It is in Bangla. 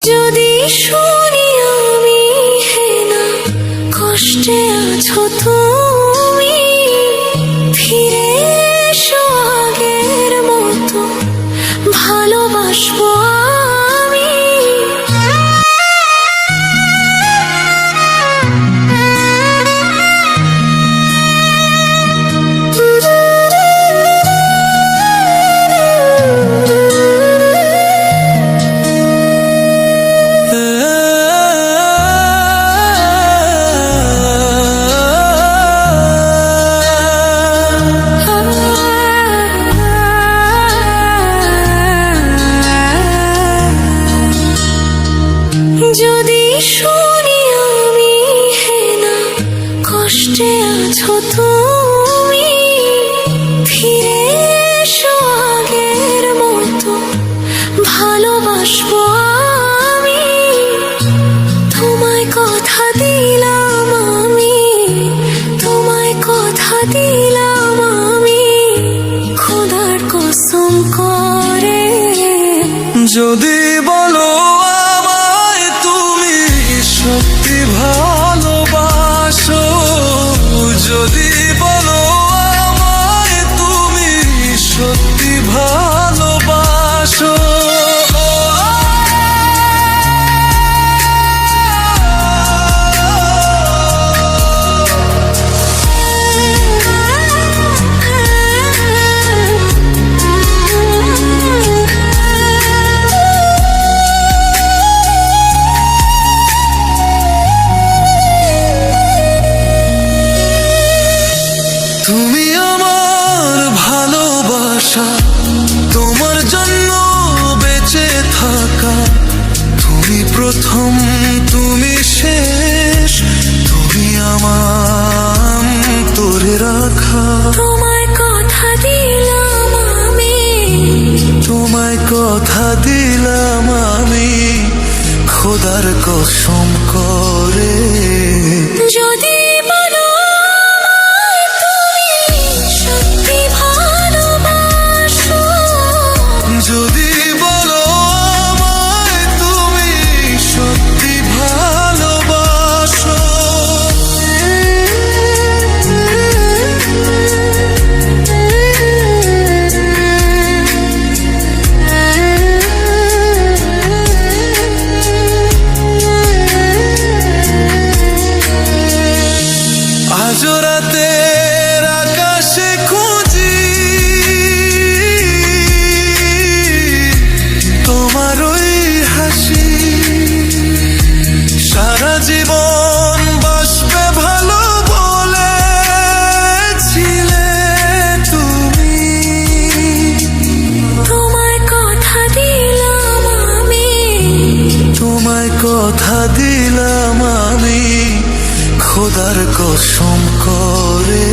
যদি শুনি আমি হে না কষ্টে আছো তুমি, ফিরে এসো আগের মতো ভালোবাসবো আমি। যদি শুনি আমি হে না কষ্টে আছো তুমি, ফিরে এসো আগের মতো ভালোবাসবো আমি। তোমায় কথা দিলাম আমি, তোমায় কথা দিলাম আমি, খোদার কসম করে। যদি বলো আমায় তুমি সত্যি ভালোবাসো, যদি বলো আমায় তুমি সত্যি ভালোবাসো, তুমি আমার ভালোবাসা, তোমার জন্য বেঁচে থাকা, তুমি প্রথম তুমি শেষ, তুমি আমার তোরে রাখা। তোমায় কথা দিলাম আমি, তোমায় কথা দিলাম আমি, খোদার কসম করে। যদি বলো আমায় তুমি সত্যি ভালোবাসো, যদি বলো আমায় তুমি সত্যি ভালোবাসো, আজ রাতের আকাশে খুঁজি তোমার ওই হাসি, সারা জীবন বাসবে ভালো বলেছিলে তুমি। তোমায় কথা দিলাম আমি, তোমায় কথা দিলাম আমি, খোদার কসম করে।